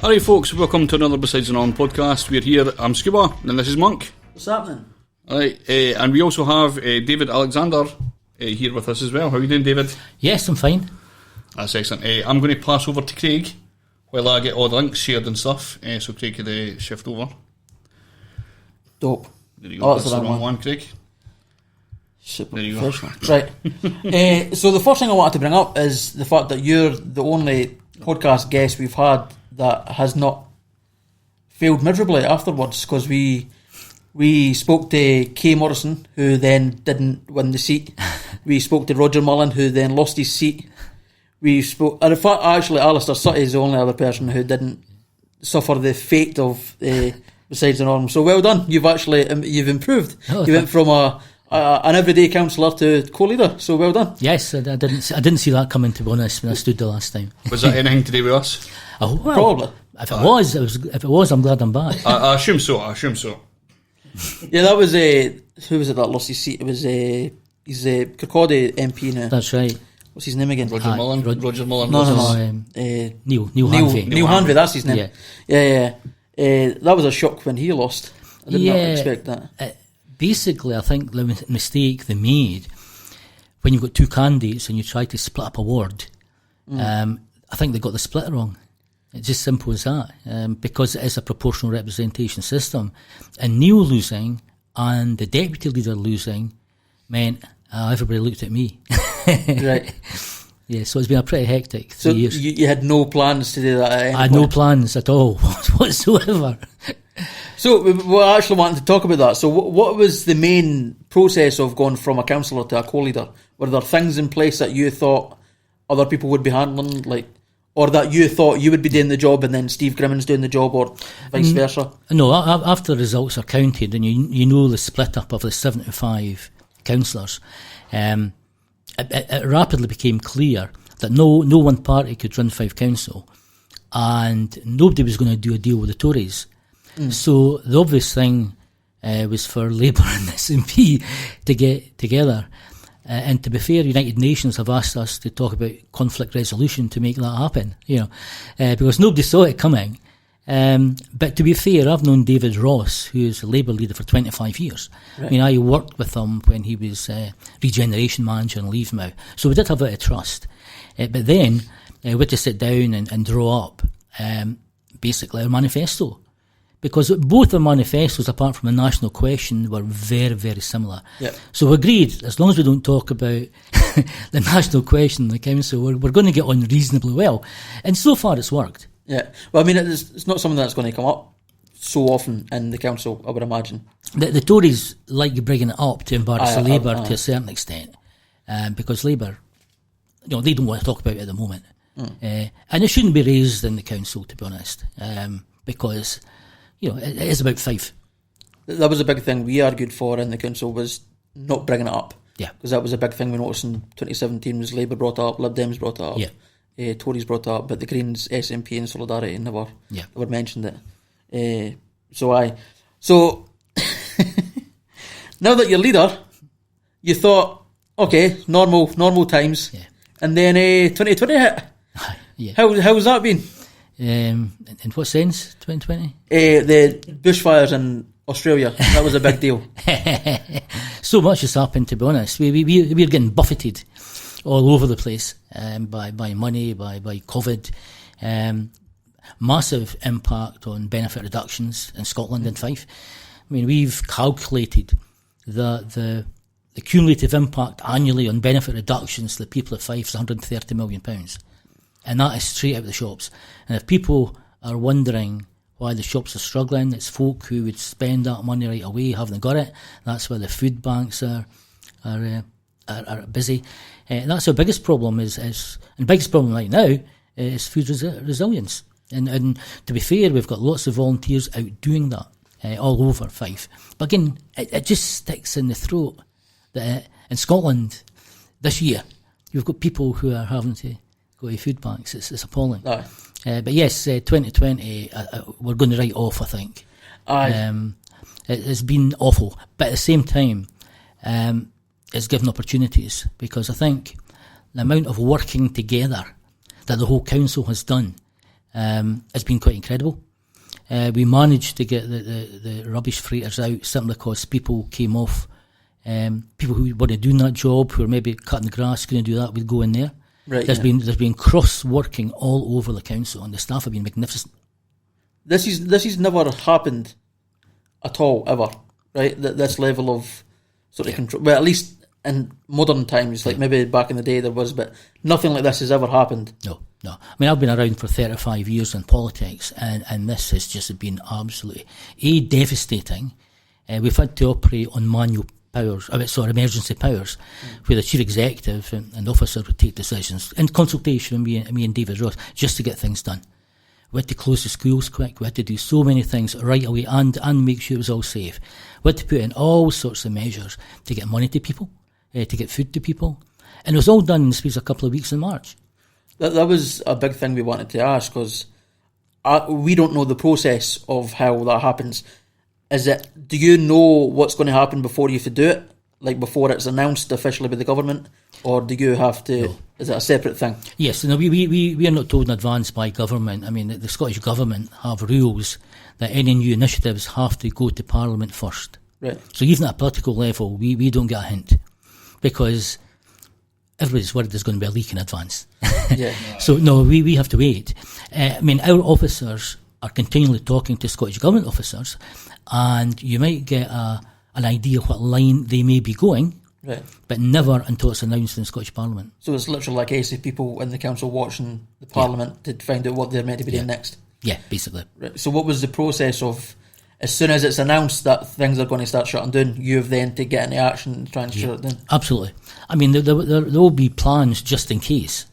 Alright folks, welcome to another Besides the Norm podcast. We're here, I'm Scuba, and this is Monk. What's happening? Alright, and we also have David Alexander here with us as well. How are you doing, David? Yes, I'm fine. That's excellent. I'm going to pass over to Craig while I get all the links shared and stuff, so Craig could shift over. Dope. There you go, That's the wrong one, Craig. Super There you go. professional. Right. So the first thing I wanted to bring up is the fact that you're the only podcast guest we've had that has not failed miserably afterwards, because we spoke to Kay Morrison, who then didn't win the seat. We spoke to Roger Mullen, who then lost his seat. We spoke, and in fact, actually, Alistair Sutty is the only other person who didn't suffer the fate of Besides the Norm. So well done. You've improved. Oh, You went from an everyday councillor to co-leader. So well done. Yes, I didn't see that coming, to be honest, when I stood the last time. Was that anything to do with us? Oh, well, Probably. If it was, I'm glad I'm back. I assume so. Yeah, that was who was it that lost his seat? It was he's a Kirkcaldy MP now. That's right. What's his name again? Roger Mullen. Roger Mullen. No. Neil Hanvey. Neil Hanvey, that's his name. Yeah. That was a shock when he lost. I did not expect that. Basically, I think the mistake they made when you've got two candidates and you try to split up a ward, I think they got the split wrong. It's just simple as that, because it is a proportional representation system. And Neil losing and the deputy leader losing meant everybody looked at me. Right. Yeah, so it's been a pretty hectic 3 So years. you had no plans to do that at any I had point? no plans at all whatsoever. So we actually wanted to talk about that. So what was the main process of going from a councillor to a co-leader? Were there things in place that you thought other people would be handling, or that you thought you would be doing the job and then Steve Grimmon's doing the job, or vice versa? No, after the results are counted and you know the split up of the 75 councillors, it rapidly became clear that no one party could run Fife Council, and nobody was going to do a deal with the Tories. So the obvious thing was for Labour and the SNP to get together. And to be fair, United Nations have asked us to talk about conflict resolution to make that happen, because nobody saw it coming. But to be fair, I've known David Ross, who is the Labour leader, for 25 years. Right. I mean, I worked with him when he was regeneration manager in Leavemouth. So we did have a bit of trust. But then we had to sit down and draw up basically a manifesto. Because both the manifestos, apart from the national question, were very, very similar. Yep. So we agreed, as long as we don't talk about the national question in the council, we're going to get on reasonably well. And so far it's worked. Yeah. Well, I mean, it's not something that's going to come up so often in the council, I would imagine. The Tories like bringing it up to embarrass Labour to a certain extent, because Labour, they don't want to talk about it at the moment. And it shouldn't be raised in the council, to be honest, because it is about Fife. That was a big thing we argued for in the council, was not bringing it up. Yeah. Because that was a big thing we noticed in 2017, was Labour brought it up, Lib Dems brought it up. Yeah. Tories brought it up, but the Greens, SNP and Solidarity never mentioned it. So now that you're leader, you thought, okay, normal times. Yeah. And then 2020 hit. Yeah. How's that been? In what sense, 2020? The bushfires in Australia. That was a big deal. So much has happened, to be honest. We're getting buffeted all over the place by money, by COVID. Massive impact on benefit reductions in Scotland and Fife. I mean, we've calculated the cumulative impact annually on benefit reductions to the people of Fife is £130 million. And that is straight out of the shops. And if people are wondering why the shops are struggling, it's folk who would spend that money right away, haven't got it. That's why the food banks are busy. That's our biggest problem and the biggest problem right now is food resilience. And to be fair, we've got lots of volunteers out doing that all over Fife. But again, it just sticks in the throat that in Scotland this year, you've got people who are having to go to food banks. It's appalling. But yes, 2020, we're going to write off, I think. It's been awful. But at the same time, it's given opportunities, because I think the amount of working together that the whole council has done has been quite incredible. We managed to get the rubbish freighters out simply because people came off. People who were doing that job, who were maybe cutting the grass, couldn't do that, would go in there. Right, there's been cross working all over the council, and the staff have been magnificent. This is never happened at all ever, right? This level of sort of control. Well, at least in modern times, like maybe back in the day there was, but nothing like this has ever happened. No. I mean, I've been around for 35 years in politics, and this has just been absolutely devastating. We've had to operate on manual powers, emergency powers, where the chief executive and officer would take decisions in consultation with me and David Ross just to get things done. We had to close the schools quick. We had to do so many things right away and make sure it was all safe. We had to put in all sorts of measures to get money to people, to get food to people. And it was all done in the space of a couple of weeks in March. That was a big thing we wanted to ask, because we don't know the process of how that happens. Do you know what's going to happen before you have to do it? Like before it's announced officially by the government? Or do you have to... No. Is it a separate thing? Yes, no, we are not told in advance by government. I mean, the Scottish Government have rules that any new initiatives have to go to Parliament first. Right. So even at a political level, we don't get a hint. Because everybody's worried there's going to be a leak in advance. Yeah. So no, we have to wait. I mean, our officers are continually talking to Scottish Government officers, and you might get an idea what line they may be going, right, but never until it's announced in the Scottish Parliament. So it's literally like AC people in the council watching the Parliament to find out what they're meant to be doing next. Yeah, basically. Right. So what was the process of, as soon as it's announced that things are going to start shutting down, you have then to get into action and try and shut it down? Absolutely. I mean, there will be plans just in case.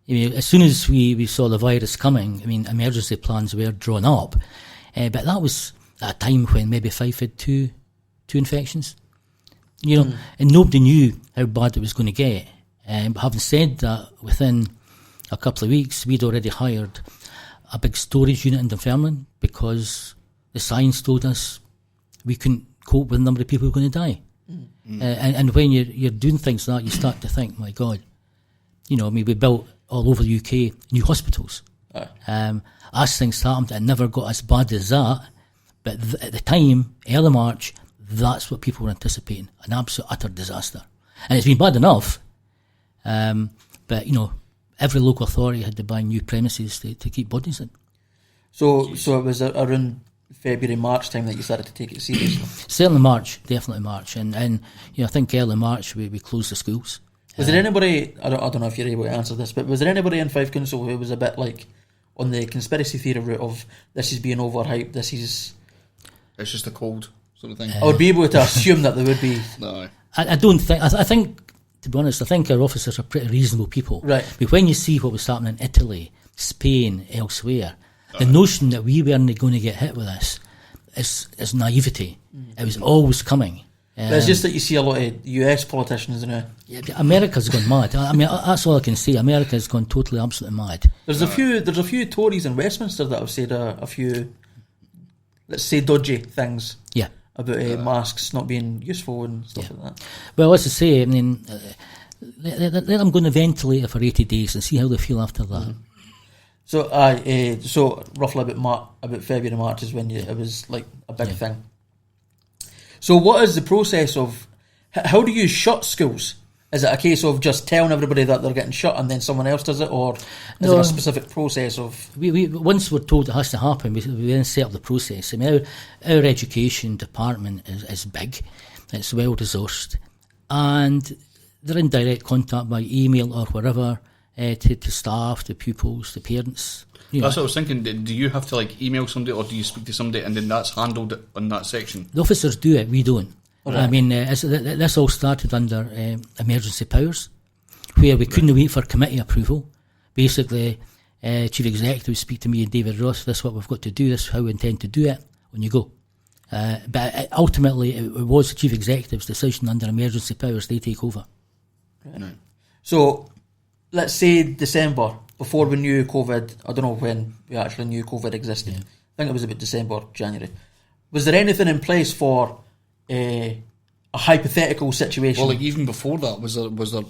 I mean, as soon as we saw the virus coming, I mean, emergency plans were drawn up. But that was at a time when maybe Fife had two infections. You know, and nobody knew how bad it was going to get. But having said that, within a couple of weeks, we'd already hired a big storage unit in Dunfermline because the science told us we couldn't cope with the number of people who were going to die. And when you're doing things like that, you start to think, my God, you know, I mean, we built all over the UK new hospitals. As things happened, it never got as bad as that. But at the time, early March, that's what people were anticipating, an absolute utter disaster. And it's been bad enough, but, you know, every local authority had to buy new premises to keep bodies in. So it was around February, March time that you started to take it seriously? Certainly March, definitely March. And you know, I think early March we closed the schools. Was there anybody, I don't know if you're able to answer this, but was there anybody in Fife Council who was a bit like on the conspiracy theory route of this is being overhyped, this is... It's just a cold sort of thing. I would be able to assume that there would be... No. I don't think... I think, to be honest, I think our officers are pretty reasonable people. Right. But when you see what was happening in Italy, Spain, elsewhere, the notion that we weren't going to get hit with this is naivety. It was always coming. But it's just that you see a lot of US politicians now. Yeah, America's gone mad. I mean, that's all I can say. America's gone totally, absolutely mad. There's a few Tories in Westminster that have said a few, let's say, dodgy things. Yeah. About masks not being useful and stuff like that. Well, as I say, I mean, let them go on the ventilator for 80 days and see how they feel after that. So, so roughly about February, March is when it was like a big thing. So what is the process of, how do you shut schools? Is it a case of just telling everybody that they're getting shut and then someone else does it, or is there a specific process of... We once we're told it has to happen, we then set up the process. I mean, our education department is big, it's well resourced, and they're in direct contact by email or wherever to staff, to pupils, to parents. That's what I was thinking. Do you have to like email somebody, or do you speak to somebody and then that's handled on that section? The officers do it, we don't. Right. I mean, this all started under emergency powers, where we couldn't wait for committee approval. Basically, Chief Executive would speak to me and David Ross, this is what we've got to do, this is how we intend to do it, when you go. But ultimately, it was the Chief Executive's decision under emergency powers, they take over. Right. No. So, let's say December, before we knew COVID, I don't know when we actually knew COVID existed. Yeah. I think it was about December, January. Was there anything in place for a hypothetical situation? Well, like even before that,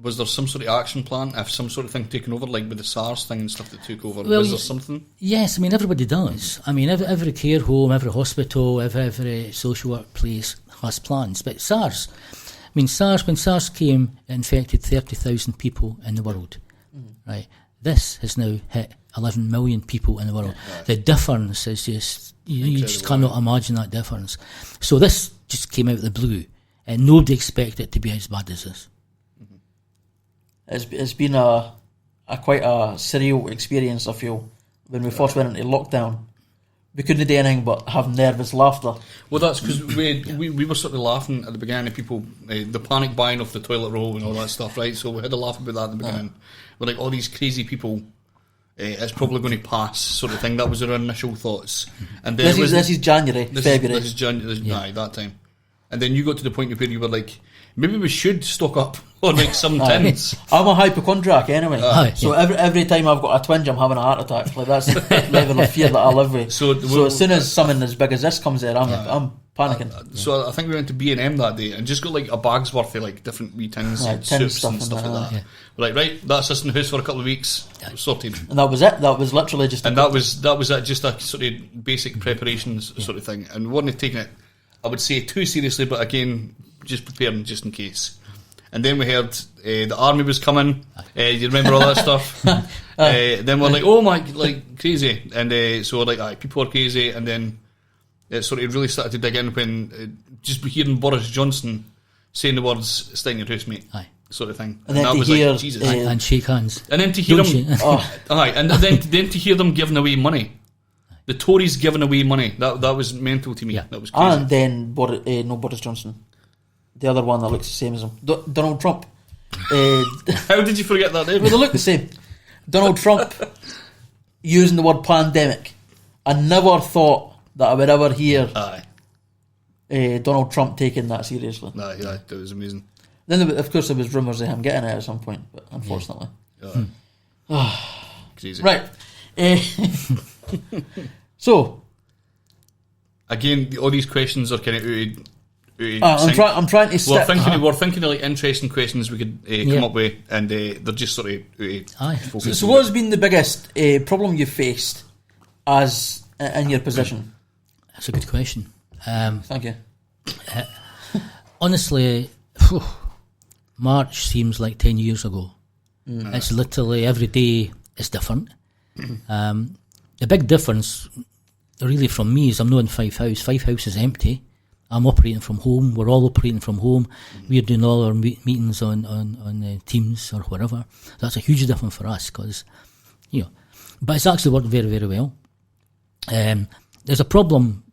was there some sort of action plan, if some sort of thing taken over, like with the SARS thing and stuff that took over? Well, was there something? Yes, I mean, everybody does. I mean, every care home, every hospital, every social work place has plans. But SARS, when SARS came, it infected 30,000 people in the world, right? This has now hit 11 million people in the world. The difference is just, you just cannot imagine that difference. So this just came out of the blue, and nobody expected it to be as bad as this. It's been a quite a surreal experience, I feel, when we first went into lockdown. We couldn't do anything but have nervous laughter. Well, that's because we were sort of laughing at the beginning of people, the panic buying of the toilet roll and all that stuff, right? So we had a laugh about that at the beginning. We're like, all these crazy people, it's probably going to pass, sort of thing. That was our initial thoughts. And then this is January, February. This is January, aye, that time. And then you got to the point where you were like, maybe we should stock up on like some tins. I'm a hypochondriac anyway, so every time I've got a twinge, I'm having a heart attack. Like, that's the level of fear that I live with. So as soon as something as big as this comes there, I'm panicking. So I think we went to B&M that day and just got like a bag's worth of like different wee tins, soups and stuff like that. Yeah. We're like, right, that's us in the house for a couple of weeks, sorted. And that was it. That was literally just. And that was just a sort of basic preparations sort of thing, and we weren't taking it, I would say, too seriously, but again, just preparing just in case. And then we heard the army was coming. You remember all that stuff? Then we're like, oh my, like crazy. And so we're like, aye, people are crazy. And then it sort of really started to dig in when just hearing Boris Johnson saying the words, stay in your house, mate. Aye. Sort of thing. And then that was like, Jesus. And shake hands. And then to hear them, and then to hear them giving away money. The Tories giving away money. That was mental to me. Yeah. That was crazy. And then Boris Johnson. The other one that looks the same as him. Donald Trump. How did you forget that name? Well, they look the same. Donald Trump using the word pandemic. I never thought that I would ever hear Donald Trump taking that seriously. Yeah, that was amazing. Then, of course, there was rumours of him getting it at some point, but unfortunately. Crazy. Right. So. Again, all these questions are kind of... I'm trying to we're thinking of like interesting questions we could come up with, and they're just sort of So what's been the biggest problem you've faced as in your position? That's a good question. Thank you. Honestly, March seems like 10 years ago. It's literally every day is different. The big difference really from me is I'm not in Fife House. Fife House is empty. I'm operating from home. We're all operating from home. We're doing all our meetings on Teams or whatever. That's a huge difference for us because, but it's actually worked very, very well. There's a problem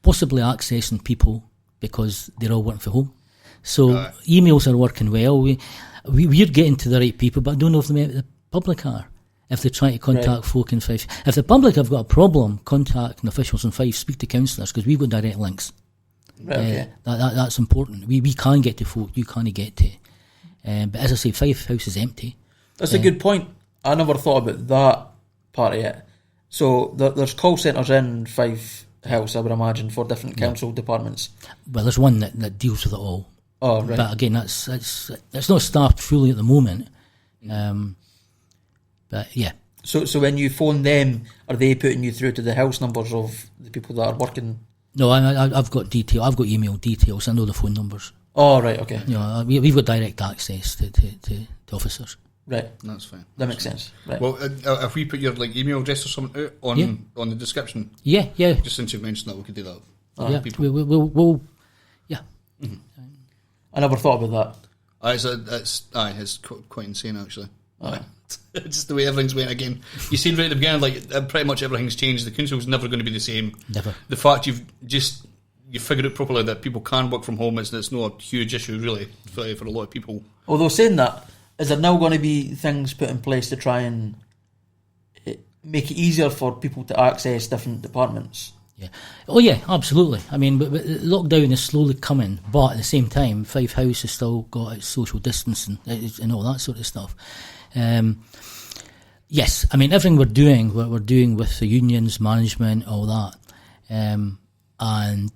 possibly accessing people because they're all working from home. So emails are working well. We're getting to the right people, but I don't know if the public are. If they try to contact folk in Fife. If the public have got a problem contacting officials in Fife, speak to councillors because we've got direct links. That's important. We can get to folk you can't get to. But as I say, Fife House is empty. That's a good point. I never thought about that part of it. So there's call centres in Fife House, I would imagine, for different council departments. Well, there's one that deals with it all. Oh, right. But again, it's not staffed fully at the moment. But yeah. So when you phone them, are they putting you through to the house numbers of the people that are working? No, I've got detail. I've got email details. I know the phone numbers. Oh, right, okay. We've got direct access to officers. Right, that's fine. That makes sense. Right. Well, if we put your email address or something out on the description, yeah. Just since you've mentioned that, we could do that. We'll yeah. Mm-hmm. I never thought about that. It's quite insane actually. Just the way everything's went again. You said right at the beginning, like pretty much everything's changed. The council's never going to be the same. Never. The fact you figured out properly that people can work from home, it's not a huge issue really for a lot of people. Although saying that, is there now going to be things put in place to try and make it easier for people to access different departments? Yeah. Oh yeah, absolutely. I mean, but lockdown is slowly coming, but at the same time, Fife House has still got its social distancing and all that sort of stuff. Yes, I mean everything we're doing with the unions, management, all that, and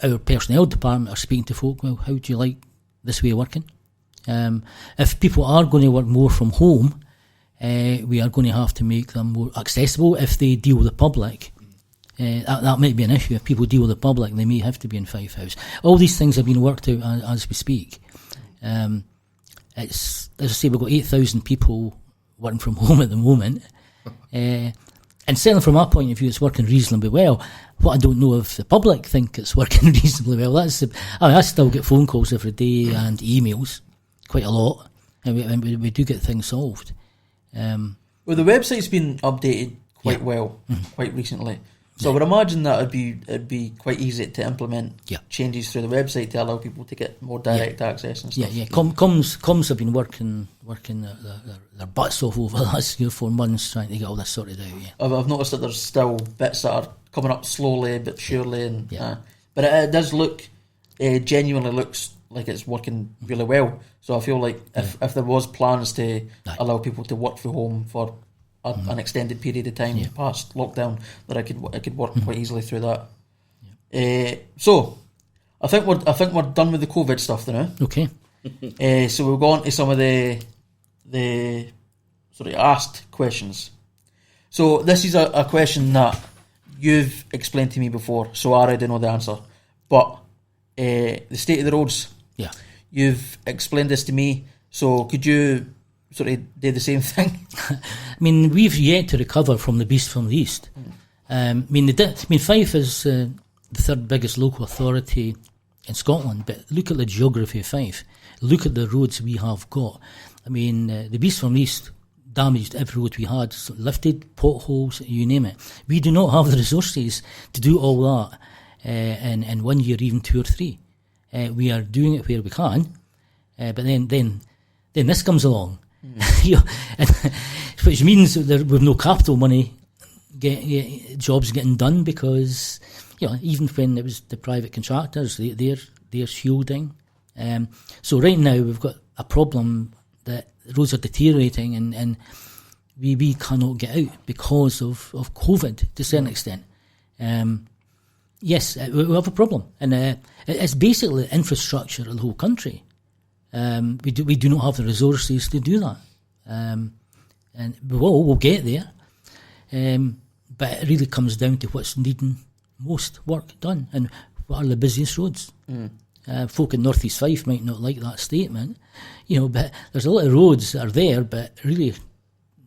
our personnel department are speaking to folk. Well, how do you like this way of working? If people are going to work more from home, we are going to have to make them more accessible if they deal with the public. That might be an issue. If people deal with the public, they may have to be in Fife House. All these things have been worked out as we speak. It's, as I say, we've got 8,000 people working from home at the moment. And certainly from our point of view, it's working reasonably well. What I don't know if the public think it's working reasonably well. I still get phone calls every day and emails, quite a lot, and we do get things solved. Well, the website's been updated quite well, quite recently. So I would imagine that it'd be quite easy to implement changes through the website to allow people to get more direct access and stuff. Comms have been working their butts off over the last 4 months trying to get all this sorted out. I've noticed that there's still bits that are coming up slowly but surely, and but it does look, genuinely looks like it's working really well. So I feel like if there was plans to allow people to work from home for an extended period of time past lockdown, that I could work quite easily through that. So I think we're done with the COVID stuff now. Okay. So we'll go on to some of the sort of asked questions. So this is a question that you've explained to me before, so I already know the answer. But the state of the roads. Yeah. You've explained this to me, so could you sort of do the same thing? I mean, we've yet to recover from the beast from the east. Fife is the third biggest local authority in Scotland, but look at the geography of Fife. Look at the roads we have got. I mean, the beast from the east damaged every road we had, so lifted, potholes, you name it. We do not have the resources to do all that in 1 year, even 2 or 3. We are doing it where we can, but then this comes along. Which means that with no capital money, jobs getting done, because even when it was the private contractors, they're shielding. So right now we've got a problem that roads are deteriorating, and we cannot get out because of COVID to a certain extent. Yes, we have a problem, and it's basically the infrastructure of the whole country. We do not have the resources to do that, and we'll get there. But it really comes down to what's needing most work done, and what are the busiest roads. Folk in North East Fife might not like that statement, but there's a lot of roads that are there, but really,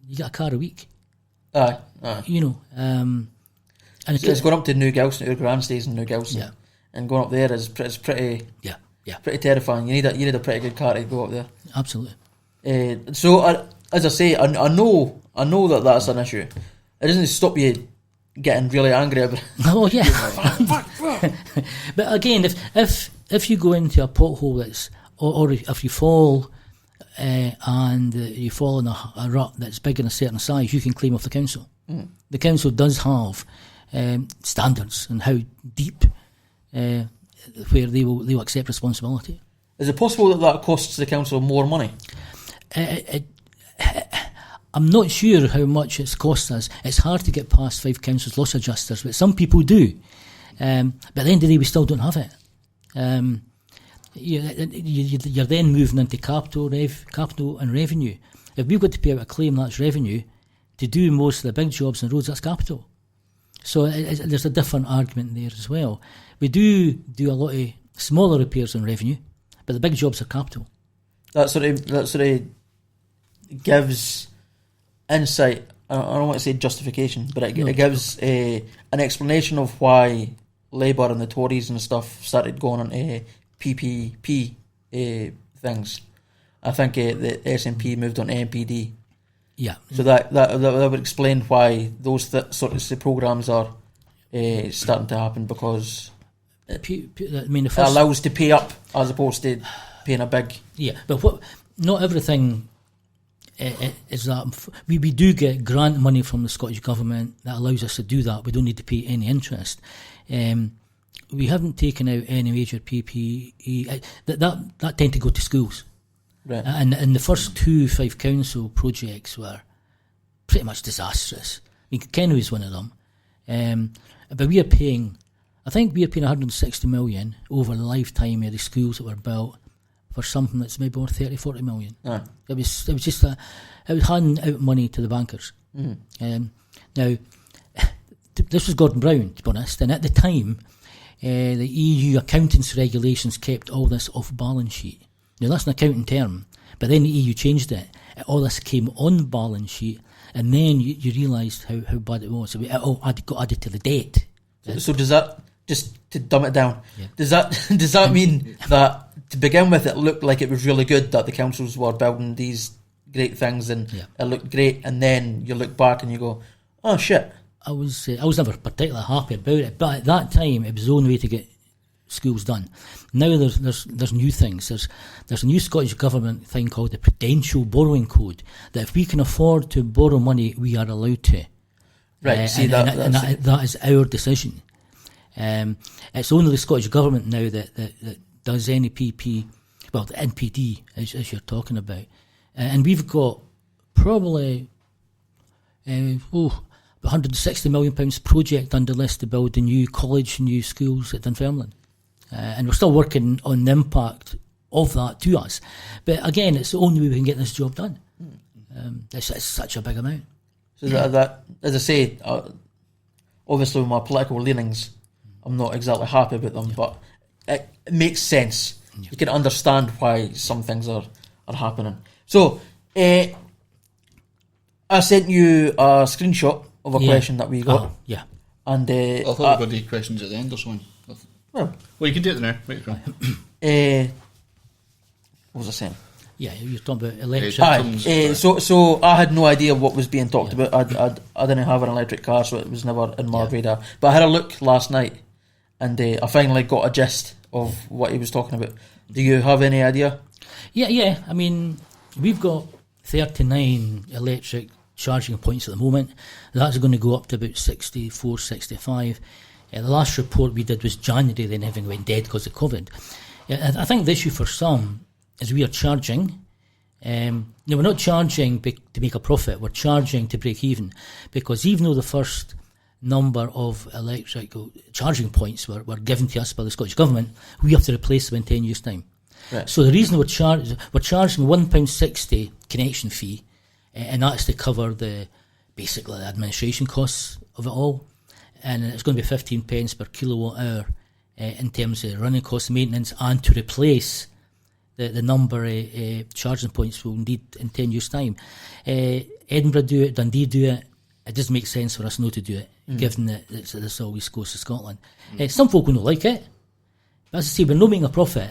you get a car a week. And it's going up to New Gilson, our grand stays in New Gilson, and going up there is pretty terrifying. You need a pretty good car to go up there. Absolutely. So as I say, I know that that's an issue. It doesn't stop you getting really angry about it. Oh yeah. But again, if you go into a pothole or if you fall and you fall in a rut that's bigger than a certain size, you can claim off the council. The council does have standards and how deep where they will accept responsibility. Is it possible that costs the council more money? I'm not sure how much it's cost us. It's hard to get past 5 councils loss adjusters, but some people do. But at the end of the day, we still don't have it. You're then moving into capital and revenue. If we've got to pay out a claim, that's revenue. To do most of the big jobs on roads, that's capital. So there's a different argument there as well. We do a lot of smaller repairs on revenue, but the big jobs are capital. That sort of gives insight. I don't want to say justification, but it gives an explanation of why Labour and the Tories and stuff started going on PPP things. I think the SNP moved on MPD. Yeah. So that would explain why those sorts of programmes are starting to happen, because it allows to pay up as opposed to paying a big... Yeah, but not everything is that. We do get grant money from the Scottish Government that allows us to do that. We don't need to pay any interest. We haven't taken out any major PPE. That tend to go to schools. Right. And the first 2 Fife Council projects were pretty much disastrous. I mean, Kenway's one of them. But we are paying, I think we are paying 160 million over the lifetime of the schools that were built for something that's maybe worth 30, 40 million. Aye. It was just it was handing out money to the bankers. Now, this was Gordon Brown, to be honest, and at the time, the EU accountants regulations kept all this off balance sheet. Now that's an accounting term, but then the EU changed it. All this came on balance sheet, and then you realised how bad it was. So it all got added to the debt. So does that, just to dumb it down, Yeah. does that mean that to begin with it looked like it was really good that the councils were building these great things and it looked great, and then you look back and you go, oh shit. I was never particularly happy about it, but at that time it was the only way to get schools done. Now there's new things. There's a new Scottish Government thing called the Prudential Borrowing Code, that if we can afford to borrow money, we are allowed to. Right, that is our decision. It's only the Scottish Government now that does NPP, well, the NPD, as you're talking about. And we've got probably £160 million project under list to build a new college, new schools at Dunfermline. And we're still working on the impact of that to us. But again, it's the only way we can get this job done. It's such a big amount. So that as I say, obviously with my political leanings, I'm not exactly happy about them, but it makes sense. You can understand why some things are happening. So, I sent you a screenshot of a question that we got. And I thought we were going to do questions at the end or something. Well, you can do it now. Wait for it. What was I saying? Yeah, you're talking about electric. So I had no idea what was being talked about. I didn't have an electric car, so it was never in my radar. But I had a look last night, and I finally got a gist of what he was talking about. Do you have any idea? Yeah. I mean, we've got 39 electric charging points at the moment. That's going to go up to about 64, 65. The last report we did was January, then everything went dead because of COVID. I think the issue for some is we are charging. We're not charging to make a profit, we're charging to break even. Because even though the first number of electrical charging points were given to us by the Scottish Government, we have to replace them in 10 years' time. Right. So the reason we're charging £1.60 connection fee, and that's to cover basically the administration costs of it all. And it's going to be 15 pence per kilowatt hour in terms of running costs, maintenance, and to replace the number of charging points we'll need in 10 years' time. Edinburgh do it, Dundee do it. It doesn't make sense for us not to do it, given that it's all East Coast of Scotland. Some folk will not like it, but as I say, we're not making a profit,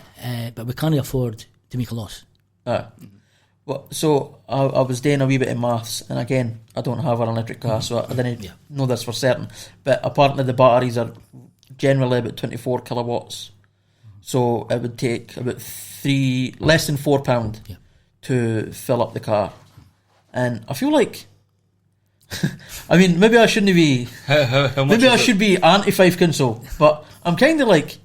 but we can't afford to make a loss. Well, so I was doing a wee bit of maths, and again, I don't have an electric car, so I didn't know this for certain. But apparently the batteries are generally about 24 kilowatts, so it would take about less than £4 to fill up the car. And I feel like, I mean, maybe I shouldn't be, how much maybe I should be anti-Fife Council, but I'm kind of like,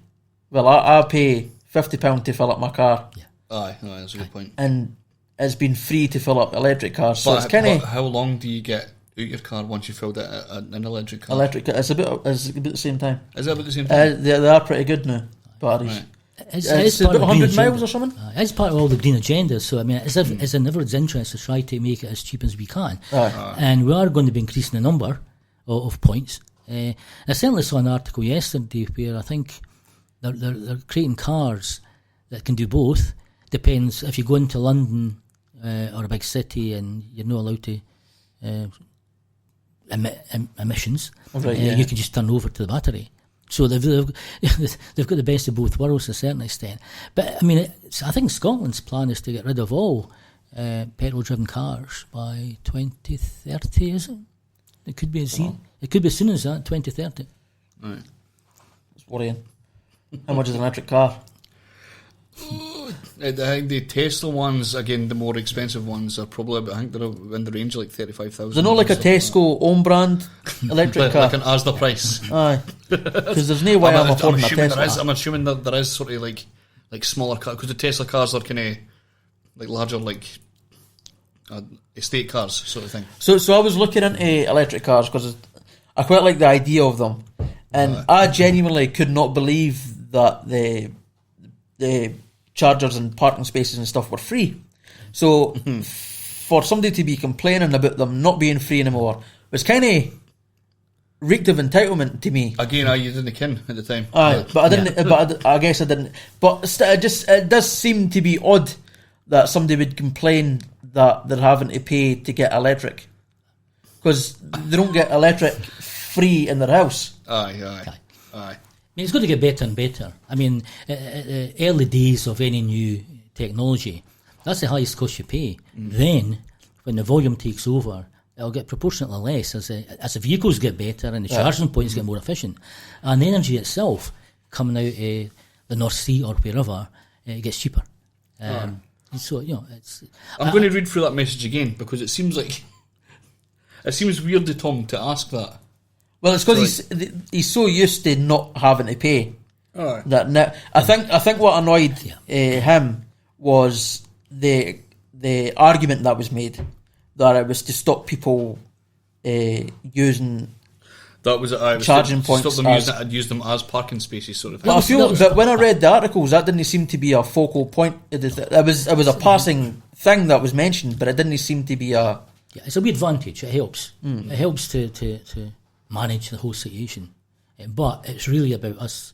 well, I pay £50 to fill up my car. Aye, that's a good point. And it's been free to fill up electric cars, so it's kind of... How long do you get out your car once you filled it an electric car? It's about the same time. Is that about the same time? They are pretty good now, batteries. Right. It's about 100 miles or something? It's part of all the green agenda, so I mean, it's in everyone's interest to try to make it as cheap as we can. And we are going to be increasing the number of points. I certainly saw an article yesterday where I think they're creating cars that can do both. Depends if you go into London or a big city and you're not allowed to emit emissions, you can just turn over to the battery. So they've got the best of both worlds to a certain extent. But I mean, I think Scotland's plan is to get rid of all petrol-driven cars by 2030. Is it? It could be as soon as that, 2030. Right. It's worrying. How much is an electric car? I think the Tesla ones, again, the more expensive ones, are probably, I think they're in the range of like 35,000. They're not like a Tesco own brand electric car. Like an Asda price. Aye. Because there's no way I'm affording a Tesla. I'm assuming that there is sort of like smaller cars, because the Tesla cars are kind of like larger, like estate cars sort of thing. So I was looking into electric cars because I quite like the idea of them, and I genuinely could not believe that the chargers and parking spaces and stuff were free. So for somebody to be complaining about them not being free anymore was kind of reeked of entitlement to me. Again, you didn't ken at the time. But I didn't. But I guess I didn't. But it does seem to be odd that somebody would complain that they're having to pay to get electric, because they don't get electric free in their house. Aye. I mean, it's going to get better and better. I mean, early days of any new technology, that's the highest cost you pay. Then, when the volume takes over, it'll get proportionately less as the vehicles get better and the charging points get more efficient. And the energy itself, coming out of the North Sea or wherever, it gets cheaper. So, it's... I'm going to read through that message again, because it seems weird to Tom to ask that. Well, it's because he's so used to not having to pay. That now, I think what annoyed him was the argument that was made, that it was to stop people using that was charging points. Stop them use them as parking spaces, sort of thing. Well, but when I read the articles, that didn't seem to be a focal point. It was a passing thing that was mentioned, but it didn't seem to be a... Yeah, it's a wee advantage. It helps. It helps to manage the whole situation. But it's really about us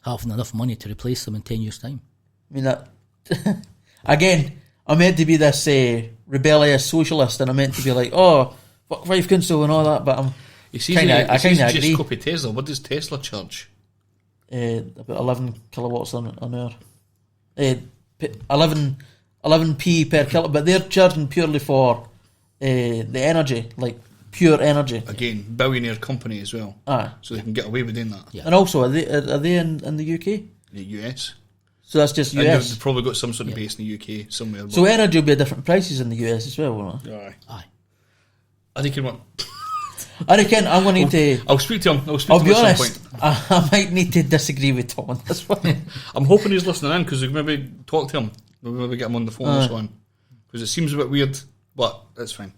having enough money to replace them in 10 years' time. I mean, that... Again, I'm meant to be this rebellious socialist, and I'm meant to be like, fuck Fife Council and all that, but I'm... I kind of agree. Just copy Tesla. What does Tesla charge? About 11 kilowatts an hour. 11p per kilowatt, but they're charging purely for the energy, like pure energy. Again, billionaire company as well. So they can get away with doing that. Yeah. And also, are they in the UK? The US. So that's just US. And they've probably got some sort of base in the UK somewhere. So energy will be at different prices in the US as well, won't it? Aye. I think you want... I reckon I'm going to need to... I'll speak to him. I'll be honest, I might need to disagree with Tom on this one. I'm hoping he's listening in, because we maybe talk to him. Maybe get him on the phone this one. Because it seems a bit weird, but that's fine.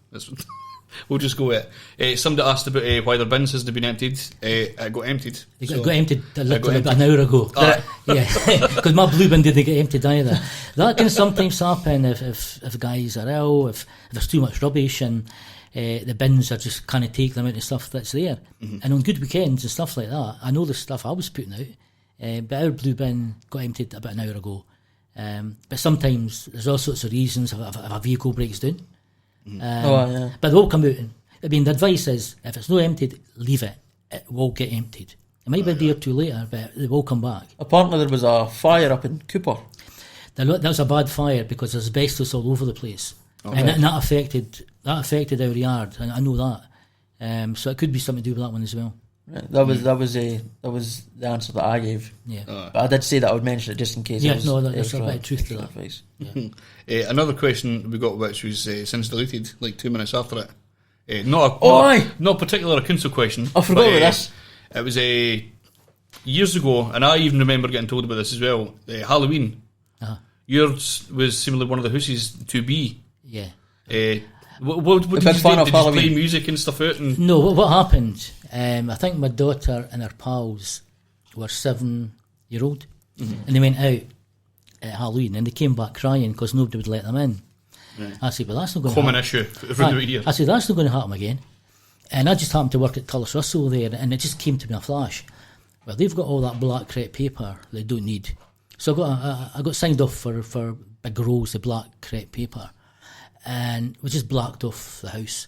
We'll just go with it. Somebody asked about why their bins hasn't been emptied. It got emptied. It got emptied literally about an hour ago. Yeah, because my blue bin didn't get emptied either. That can sometimes happen if guys are ill, if there's too much rubbish, and the bins are just kind of take them out of stuff that's there. And on good weekends and stuff like that, I know the stuff I was putting out, but our blue bin got emptied about an hour ago. But sometimes there's all sorts of reasons if a vehicle breaks down. But they will come out. The advice is, if it's not emptied, leave it. It will get emptied. It might be a day or two later, but they will come back. Apparently there was a fire up in Cooper. That was a bad fire because there's asbestos all over the place. And that affected our yard, and I know that. So it could be something to do with that one as well. Right. That was the answer that I gave. Yeah. But I did say that I would mention it just in case. There's a bit of truth to that. Advice. Yeah. Another question we got, which was since deleted, like 2 minutes after it. Not a particular council question. I forgot about this. It was years ago, and I even remember getting told about this as well. Halloween. Yours was similar one of the houses to be. Yeah. What did you do? Did you play music and stuff out? No, what happened, I think my daughter and her pals were 7-year-old, and they went out at Halloween, and they came back crying because nobody would let them in. Right. I said, well, that's not going to happen. Common issue every year. I said, that's not going to happen again. And I just happened to work at Tullis Russell there, and it just came to me in a flash. Well, they've got all that black crepe paper they don't need. So I got signed off for big rolls of black crepe paper, and we just blacked off the house.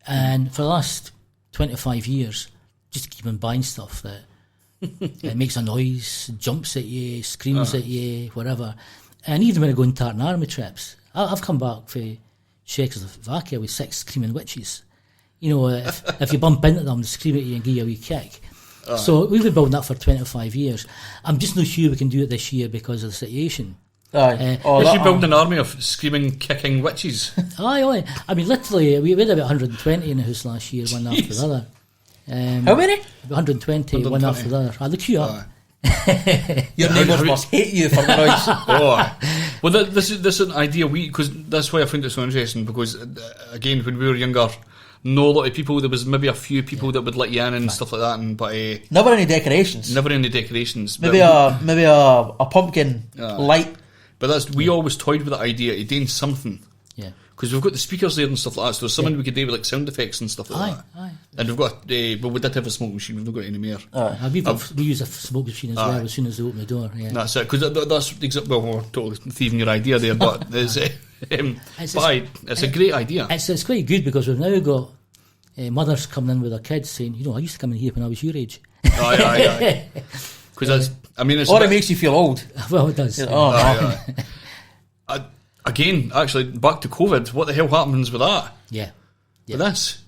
And for the last 25 years, just keep on buying stuff that it makes a noise, jumps at you, screams at you, whatever. And even when I go on tartan army trips, I've come back for Czechoslovakia with 6 screaming witches. You know, if you bump into them, they scream at you and give you a wee kick. So we've been building that for 25 years. I'm just not sure we can do it this year because of the situation. You build an army of screaming, kicking witches? Aye. I mean, literally, we had about 120 in the house last year, one after the other. How many? 120, one after the other. The queue up. Your neighbours must hate you for the noise. Well, this is an idea because that's why I find it so interesting, because again, when we were younger, not a lot of people, there was maybe a few people that would let you in and stuff like that, but never any decorations. Never any decorations. Maybe a pumpkin light But we always toyed with the idea of doing something. Yeah. Because we've got the speakers there and stuff like that, so there's something we could do with like sound effects and stuff like that. Aye. And we've got, well, we did have a smoke machine, we've not got any more. We use a smoke machine as well as soon as they open the door. Yeah. That's it, because that's, well, we're totally thieving your idea there, but it's a great idea. It's quite good because we've now got mothers coming in with their kids saying, I used to come in here when I was your age. Aye. Because it makes you feel old. Well, it does. Again, actually, back to COVID, what the hell happens with that? Yeah. With this?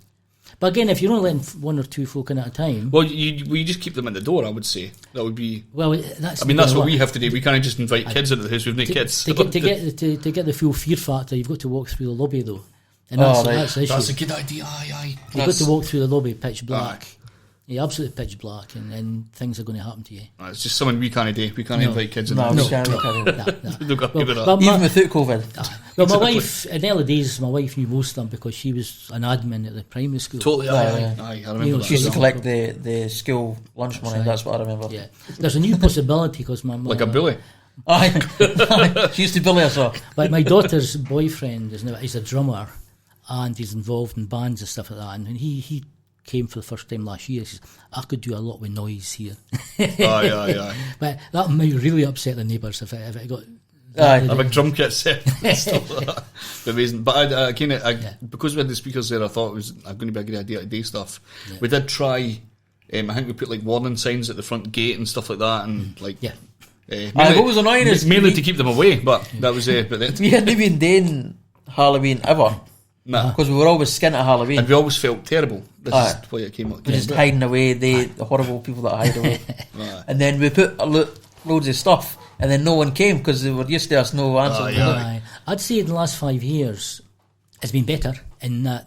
But again, if you're only letting one or two folk in at a time... Well, you just keep them at the door, I would say. That would be... Well, that's what we have to do. We can't just invite kids into the house. We've no kids. To get the full fear factor, you've got to walk through the lobby, though. And that's the issue. That's a good idea, aye. You've got to walk through the lobby pitch black. Yeah, absolutely pitch black, and things are going to happen to you. It's just something we can't do. We can't invite kids in. We can't. Even without COVID. Well, my wife, in the early days, my wife knew most of them because she was an admin at the primary school. Totally, aye. I remember that. She used to collect the school lunch money, that's what I remember. Yeah. There's a new possibility because my mum... Like a bully? Aye. She used to bully us all. Like my daughter's boyfriend he's a drummer and he's involved in bands and stuff like that, and he came for the first time last year. He says, I could do a lot with noise here. Aye. But that might really upset the neighbours if it got... a big drum kit set and stuff like that. Amazing. But because we had the speakers there, I thought it was going to be a good idea to do stuff. Yeah. We did try, I think we put like warning signs at the front gate and stuff like that, and like... Yeah. What was annoying is... Mainly to keep them away, but that was... we hadn't been doing Halloween ever. Nah. Because we were always skint at Halloween. And we always felt terrible. This is why it came up. We're just hiding away, the horrible people that hide away. And then we put loads of stuff, and then no one came because they were used to us no answer. I'd say in the last 5 years it's been better in that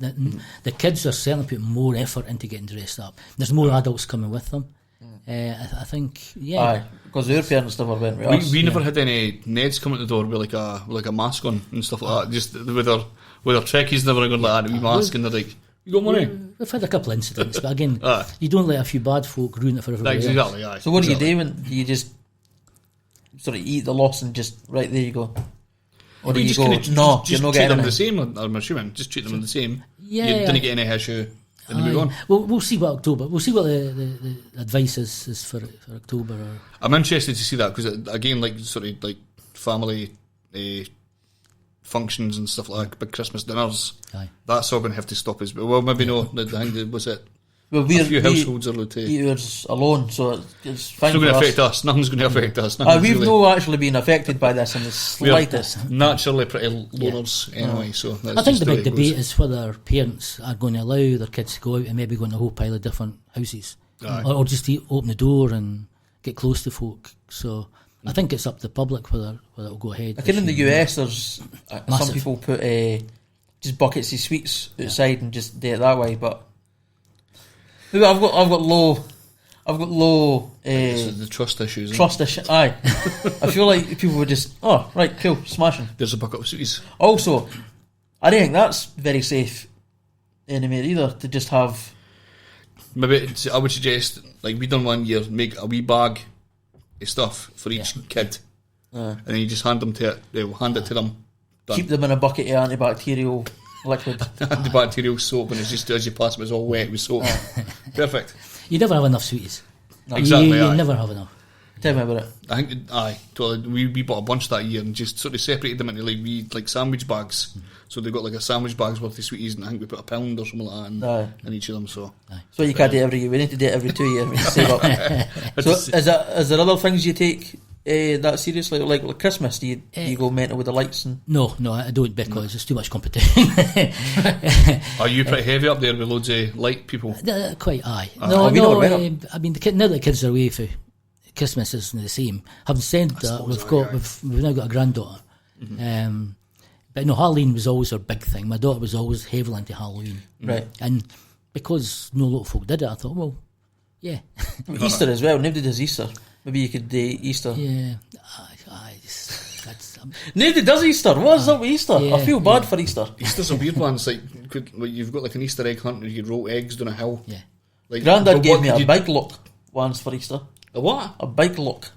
the kids are certainly putting more effort into getting dressed up. There's more adults coming with them. I think, because their parents never went with us. We never had any Neds come at the door with like a mask on and stuff like that. Just with our trekkies never going like that, a wee mask, and they're like, you got money? We've had a couple of incidents, but again, you don't let a few bad folk ruin it for everybody else. Exactly, aye. So what do you do when you just sort of eat the loss and just, right, there you go? Or do you go, you're not getting them the same, I'm assuming. Just treat them the same. Yeah. You didn't get any issue. And move on. We'll see what October. We'll see what the advice is for October. I'm interested to see that because again, like sort of like family functions and stuff like big Christmas dinners. That's all going to have to stop us. Well, maybe no. I think was it. Well, a few households are allowed to. Yours alone, so it's fine. It's not going to affect us. Nothing's going to affect us. We've no actually been affected by this in the slightest. Naturally pretty loners anyway. So I think the big debate is whether parents are going to allow their kids to go out and maybe go in a whole pile of different houses, or just open the door and get close to folk. So I think it's up to the public whether it'll go ahead. I think in the US there's some people put just buckets of sweets outside and just do it that way, but. I've got low. The trust issues. Aye, I feel like people would just. Oh, right, cool, smashing. There's a bucket of sweeties. Also, I don't think that's very safe anymore either. To just have. Maybe I would suggest, like we done one year, make a wee bag of stuff for each kid, and then you just hand it to them. Done. Keep them in a bucket of antibacterial. Liquid antibacterial soap, and it's just as you pass them, it's all wet with soap. Perfect. You never have enough sweeties. Exactly. You never have enough. Tell me about it. I think totally. We bought a bunch that year and just sort of separated them into like sandwich bags. So they got like a sandwich bag's worth of sweeties, and I think we put £1 or something like that in each of them. So you can't do it every year. We need to do it every 2 years. We save up. So is there other things you take that seriously, like Christmas? Do you go mental with the lights? And no, I don't, because there's too much competition. Are you pretty heavy up there with loads of light people? Quite, aye. I mean, now that the kids are away for Christmas isn't the same. Having said that, we've now got a granddaughter. Mm-hmm. But Halloween was always our big thing. My daughter was always heavily into Halloween, right? And because no lot of folk did it, I thought, well, yeah. Easter as well. Nobody does Easter. Maybe you could do Easter. Yeah. Nobody does Easter. What's up with Easter? I feel bad for Easter. Easter's a weird one. It's like you've got like an Easter egg hunt where you could roll eggs down a hill. Yeah. Like, Grandad gave me a bike lock once for Easter. A what? A bike lock.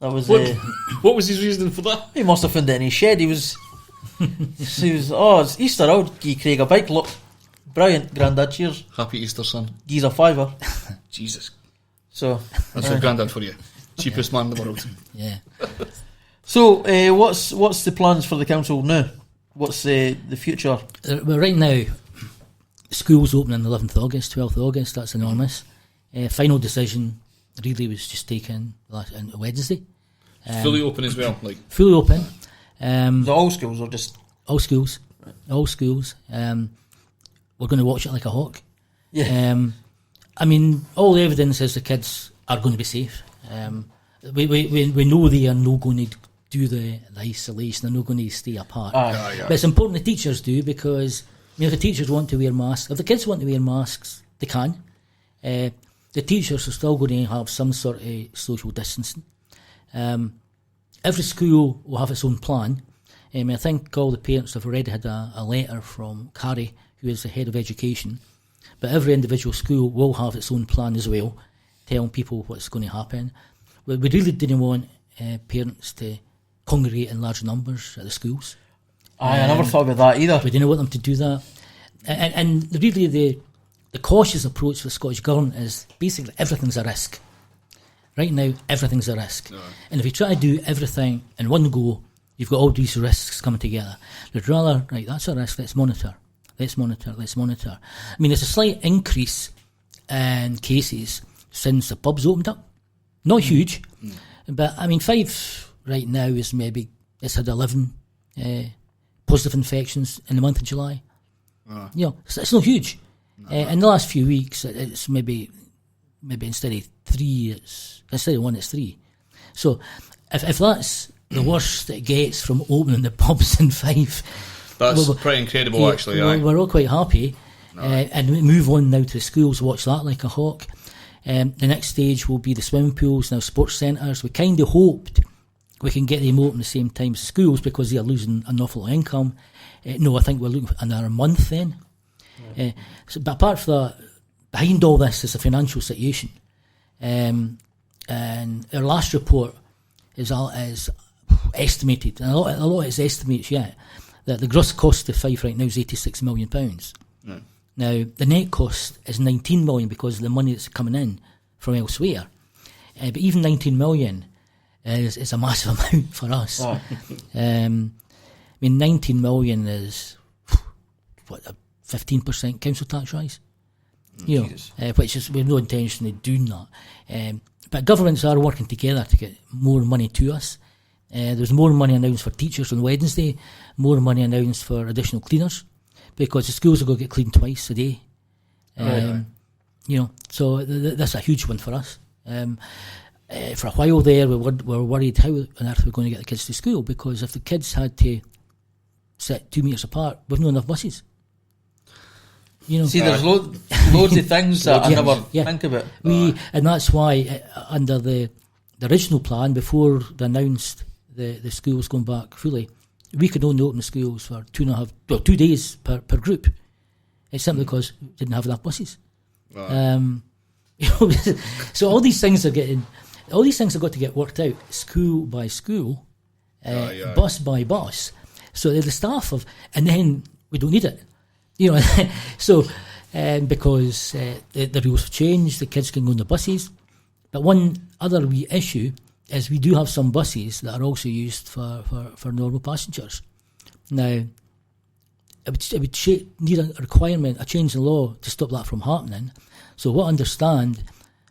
That was. What was his reason for that? He must have found it in his shed. He was. Oh, it's Easter. I'll give Craig a bike. Look, brilliant, Grandad. Cheers. Happy Easter, son. He's a $5. Jesus. So that's your Grandad for you. Cheapest man in the world. Yeah. So, what's the plans for the council now? What's the future? Well, right now, schools open on the 11th of August, 12th of August. That's enormous. Final decision really was just taken on Wednesday. Fully open as well, like fully open. Is it all schools or just all schools? All schools. We're going to watch it like a hawk. yeah? I mean, all the evidence is the kids are going to be safe. We know they are not going to do the isolation. They're not going to stay apart. Aye. But it's important the teachers do, because if the teachers want to wear masks, if the kids want to wear masks, they can. The teachers are still going to have some sort of social distancing. Every school will have its own plan. I think all the parents have already had a letter from Carrie, who is the head of education. But every individual school will have its own plan as well, telling people what's going to happen. We really didn't want parents to congregate in large numbers at the schools. I never thought about that either. We didn't want them to do that. And really the cautious approach for the Scottish Government is basically everything's a risk. Right now, everything's a risk. No. And if you try to do everything in one go, you've got all these risks coming together. You'd rather, right, that's a risk, let's monitor. I mean, there's a slight increase in cases since the pubs opened up. Not huge, but I mean, Fife right now is it's had 11 positive infections in the month of July. It's not huge. In the last few weeks, it's maybe instead of 3, instead of 1, it's 3. So if that's the worst it gets from opening the pubs in Fife, that's pretty incredible, actually. We're all quite happy, and we move on now to the schools. Watch that like a hawk. The next stage will be the swimming pools, now sports centres. We kind of hoped we can get them open at the same time as the schools, because they are losing an awful lot of income. No, I think we're looking for another month then. But apart from that, behind all this is the financial situation. And our last report is estimated, and a lot is estimates yet, that the gross cost of Fife right now is £86 million. No. Now, the net cost is 19 million because of the money that's coming in from elsewhere. But even 19 million is a massive amount for us. Oh. I mean, 19 million is, a 15% council tax rise? Which is, we have no intention of doing that. But governments are working together to get more money to us. There's more money announced for teachers on Wednesday, more money announced for additional cleaners, because the schools are going to get cleaned twice a day. So that's a huge one for us. For a while there, we were worried how on earth we're going to get the kids to school, because if the kids had to sit 2 metres apart, we've not enough buses. See, there's loads of things that I never think about. And that's why under the original plan, before they announced the schools going back fully, we could only open the schools for 2 days per group. It's simply because we didn't have enough buses. So all these things have got to get worked out, school by school, bus by bus. So the staff and then we don't need it. So because the rules have changed, the kids can go on the buses. But one other wee issue is we do have some buses that are also used for normal passengers. Now, it would need a requirement, a change in law to stop that from happening. So what I understand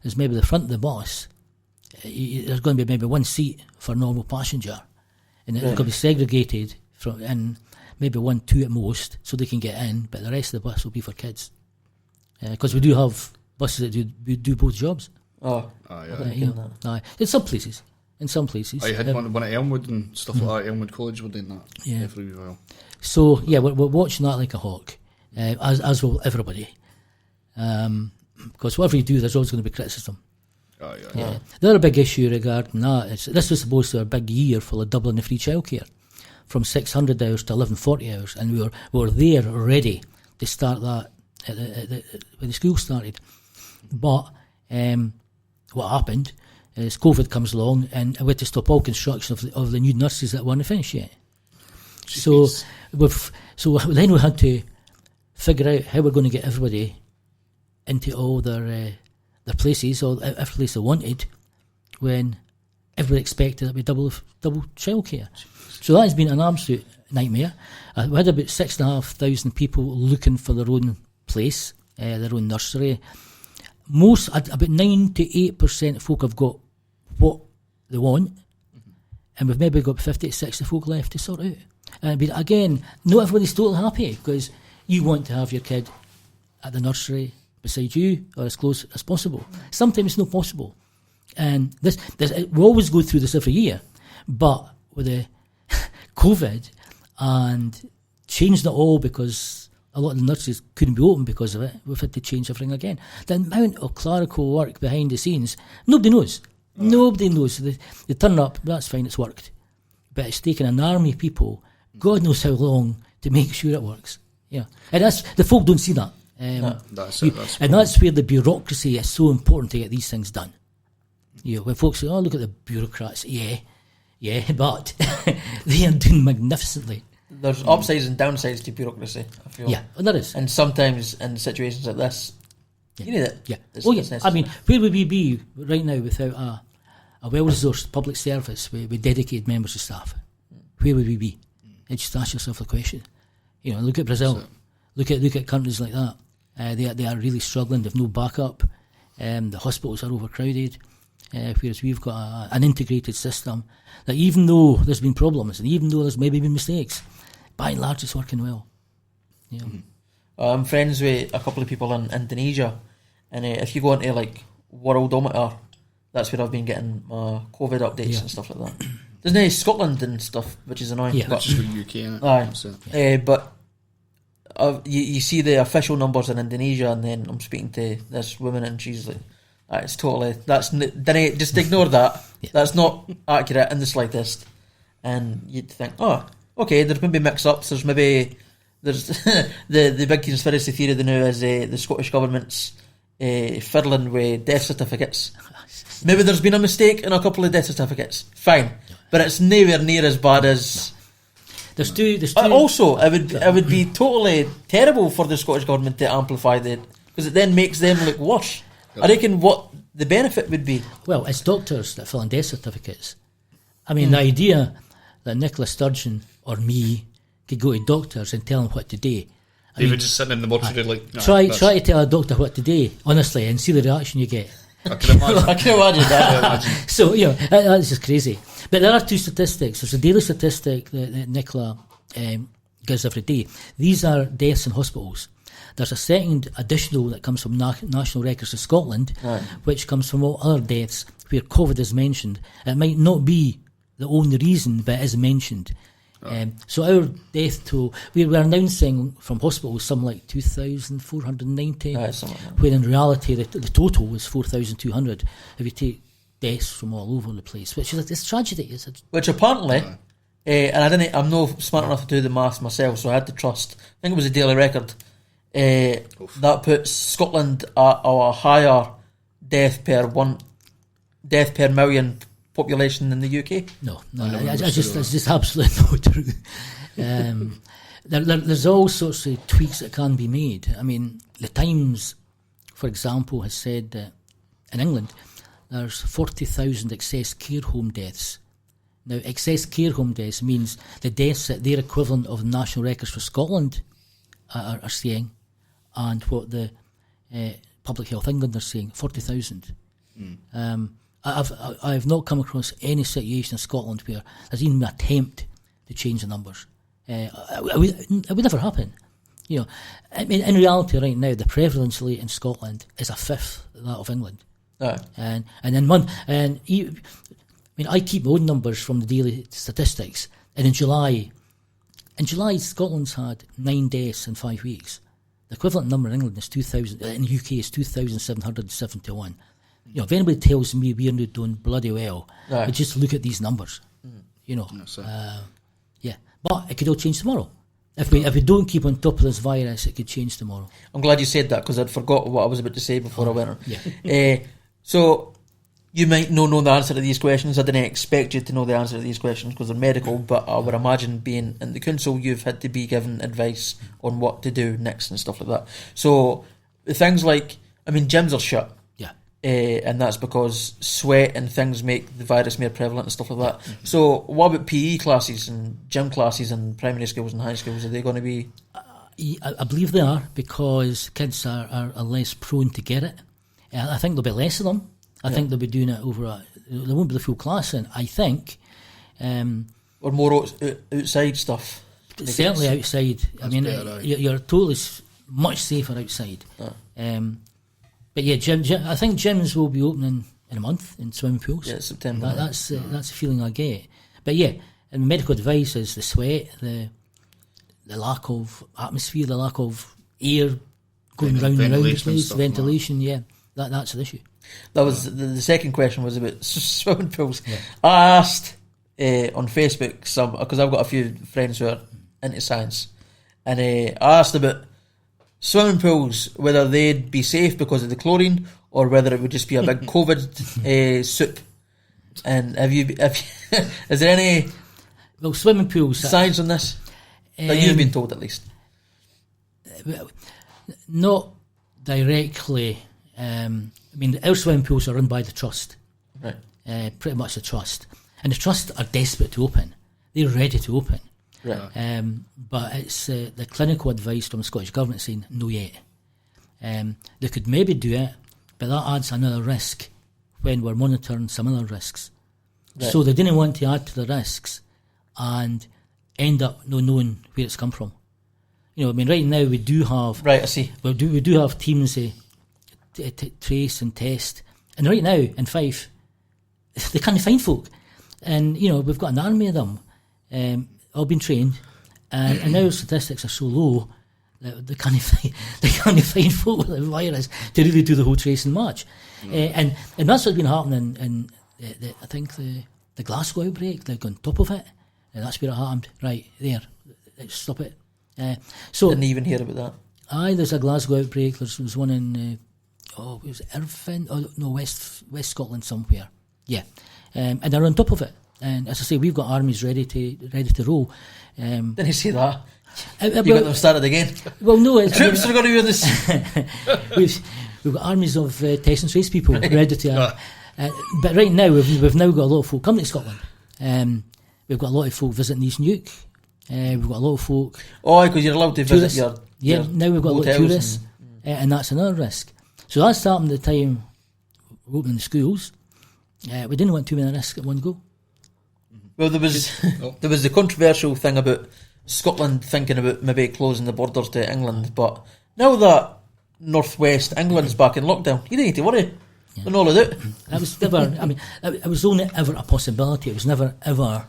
is maybe the front of the bus, there's going to be maybe one seat for normal passenger, and it's going to be segregated and maybe 1, 2 at most, so they can get in, but the rest of the bus will be for kids. Because we do have buses that do both jobs. In some places. I had one at Elmwood and stuff like that. Elmwood College were doing that for a while. So we're watching that like a hawk, as will everybody. Because whatever you do, there's always going to be criticism. The other big issue regarding that is this was supposed to be a big year for the doubling of free childcare, from 600 hours to 1140 hours, and we were there already to start that when the school started. But what happened as COVID comes along, and we had to stop all construction of the new nurseries that weren't finished yet. So then we had to figure out how we're going to get everybody into all their places, or every place they wanted, when everybody expected that we double childcare. So that has been an absolute nightmare. We had about 6,500 people looking for their own place, their own nursery. About 9 to 8% of folk have got what they want, and we've maybe got 50 to 60 folk left to sort out. But again, not everybody's totally happy, because you want to have your kid at the nursery beside you, or as close as possible. Sometimes it's not possible. And this we always go through this every year, but with the COVID and changed it all because a lot of the nurseries couldn't be open because of it, we've had to change everything again. The amount of clerical work behind the scenes, nobody knows. Nobody knows. They turn up, that's fine, it's worked. But it's taken an army of people, God knows how long, to make sure it works. Yeah, and the folk don't see that. That's where the bureaucracy is so important to get these things done. When folks say, "Oh, look at the bureaucrats," yeah, but they are doing magnificently. There's upsides and downsides to bureaucracy, I feel. Yeah, well, there is. And sometimes in situations like this, you need it. Yeah. I mean, where would we be right now without a well-resourced public service with dedicated members of staff? Where would we be? And just ask yourself the question. Look at Brazil. Look at countries like that. They are really struggling. They've no backup. The hospitals are overcrowded. Whereas we've got an integrated system that, even though there's been problems and even though there's maybe been mistakes, by and large it's working well. I'm friends with a couple of people in Indonesia, and if you go into like Worldometer, that's where I've been getting my COVID updates and stuff like that. There's no Scotland and stuff, which is annoying. Yeah, that's just the UK, isn't it? But you see the official numbers in Indonesia, and then I'm speaking to this woman, and she's like, it's totally, just ignore that. Yeah. That's not accurate in the slightest. And you'd think, oh, okay, there's maybe mix-ups. There's the big conspiracy theory now is the Scottish government's fiddling with death certificates. Maybe there's been a mistake in a couple of death certificates. Fine, but it's nowhere near as bad as. There's two. Also, it would be totally terrible for the Scottish government to amplify that, because it then makes them look worse. I reckon what the benefit would be. Well, it's doctors that fill in death certificates. I mean, the idea that Nicola Sturgeon or me could go to doctors and tell them what to do. David just sitting in the mortuary like... Try to tell a doctor what to do, honestly, and see the reaction you get. I can imagine. I can imagine that. So, that's just crazy. But there are two statistics. There's a daily statistic that Nicola gives every day. These are deaths in hospitals. There's a second additional that comes from National Records of Scotland, which comes from all other deaths where COVID is mentioned. It might not be the only reason, but it is mentioned. So our death toll, we were announcing from hospitals something like 2,490, when in reality the total was 4,200 if you take deaths from all over the place, which is it's tragedy. Which apparently, and I'm not smart enough to do the maths myself, so I had to trust, I think it was a Daily Record, that puts Scotland at a higher death per million population in the UK. No, it's just absolutely not true. There's all sorts of tweaks that can be made. I mean, the Times, for example, has said that in England there's 40,000 excess care home deaths. Now, excess care home deaths means the deaths that their equivalent of the National Records for Scotland are saying, and what the Public Health England are saying, 40,000. I've not come across any situation in Scotland where there's even an attempt to change the numbers. It would never happen. I mean, in reality, right now, the prevalence rate in Scotland is a fifth of that of England. And then I keep my own numbers from the daily statistics, and in July, Scotland's had 9 deaths in 5 weeks. The equivalent number in England is 2,000. In the UK is 2,771. If anybody tells me we're not doing bloody well, I just look at these numbers. But it could all change tomorrow. If we don't keep on top of this virus, it could change tomorrow. I'm glad you said that, because I'd forgot what I was about to say before I went on. So You might not know the answer to these questions. I didn't expect you to know the answer to these questions because they're medical, but I would imagine being in the council, you've had to be given advice on what to do next and stuff like that. So things like, I mean, gyms are shut. Yeah. And that's because sweat and things make the virus more prevalent and stuff like that. Mm-hmm. So what about PE classes and gym classes in primary schools and high schools? Are they going to be... I believe they are, because kids are less prone to get it. I think there'll be less of them. I think they'll be doing it over there won't be the full class in, I think. Or more outside stuff. Certainly outside. I mean, you're totally much safer outside. But yeah, I think gyms will be opening in a month in swimming pools. Yeah, September. That's the feeling I get. But yeah, and medical advice is the sweat, the lack of atmosphere, the lack of air going round and round the place, ventilation. Yeah, that's an issue. That was the second question was about swimming pools. Yeah. I asked on Facebook because I've got a few friends who are into science, and I asked about swimming pools, whether they'd be safe because of the chlorine or whether it would just be a big COVID soup. And have you is there any swimming pools science on this that you've been told at least? Not directly. I mean, our swimming pools are run by the trust, right? Pretty much the trust, and the trust are desperate to open. They're ready to open, right? But it's the clinical advice from the Scottish Government saying no yet. They could maybe do it, but that adds another risk when we're monitoring some other risks. Right. So they didn't want to add to the risks and end up not knowing where it's come from. You know, I mean, right now we do have I see. We do have teams trace and test, and right now in Fife they can't find folk, and you know we've got an army of them, all been trained, and now statistics are so low that they can't find folk with the virus to really do the whole trace and match. And that's what's been happening in I think the Glasgow outbreak. They've gone on top of it, and that's where it happened. Right there, let's stop it. So didn't even hear about that. Aye, there's a Glasgow outbreak. There's one in it was Irvine? Oh no, West Scotland somewhere. Yeah, and they're on top of it. And as I say, we've got armies ready to roll. Didn't you say that? You got them started again. Well, no, the troops are going to be on this. We've got armies of test and trace people ready to. But right now, we've now got a lot of folk coming to Scotland. We've got a lot of folk visiting East Nuke. We've got a lot of folk. Oh, because you're allowed to visit your. Yeah, now we've got a lot of tourists, and that's another risk. So that's happened at the time we're opening the schools. We didn't want too many risks at one go. Well, there was the controversial thing about Scotland thinking about maybe closing the borders to England, but now that northwest England's back in lockdown, you don't need to worry. Yeah. They're all of it. That was never. I mean, it was only ever a possibility. It was never ever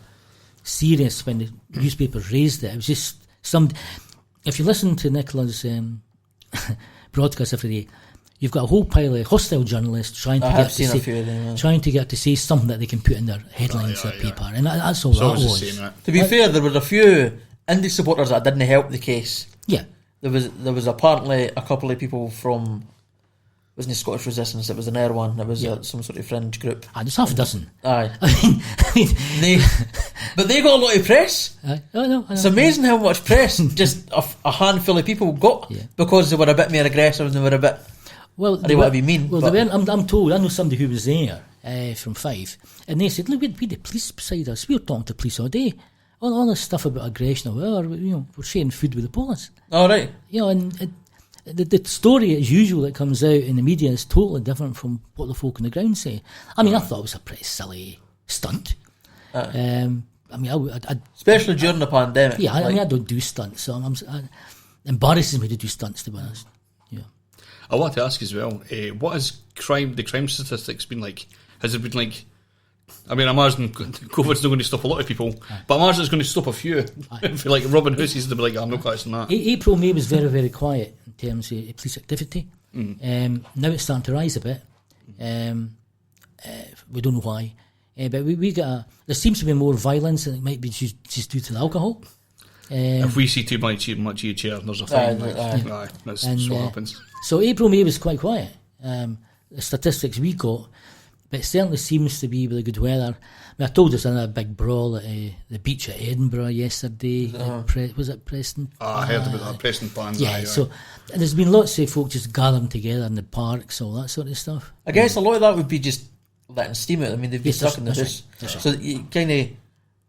serious when the newspapers raised it. It was just some. If you listen to Nicola's broadcast every day, you've got a whole pile of hostile journalists trying to get to say something that they can put in their headlines or paper, and that's all that was. To be fair, there were a few indie supporters that didn't help the case. Yeah, there was apparently a couple of people from. Wasn't it Scottish Resistance? It was an air one. It was some sort of fringe group. There's half a dozen. Aye. But they got a lot of press. I know. It's amazing how much press just a handful of people got because they were a bit more aggressive and they were a bit. Well, I don't want to be mean. Well, I'm told. I know somebody who was there from Fife, and they said, "Look, we had the police beside us. We were talking to police all day. All this stuff about aggression or whatever. We're sharing food with the police. All right. And the story as usual that comes out in the media is totally different from what the folk on the ground say. I mean, I thought it was a pretty silly stunt. I mean, especially during the pandemic. Yeah, I mean, I don't do stunts, so it embarrasses me to do stunts, to be honest. Yeah. I want to ask as well, what has the crime statistics been like? Has it been like? I mean, I imagine COVID's not going to stop a lot of people, but I imagine it's going to stop a few. If like Robin Hood, to be like, I'm not catching that. April, May was very, very quiet in terms of police activity. Now it's starting to rise a bit. We don't know why, but we got. There seems to be more violence, and it might be just due to the alcohol. If we see too much each other, there's a fine. That's what happens. So April, May was quite quiet. The statistics we got. but it certainly seems to be with the good weather. I mean, I told us in a big brawl at the beach at Edinburgh yesterday. Was it Preston? I heard about that, Preston Plans. Yeah, so there's been lots of folk just gathering together in the parks, all that sort of stuff. I guess a lot of that would be just letting steam out. I mean, they've been stuck in the house. Right. So you kind of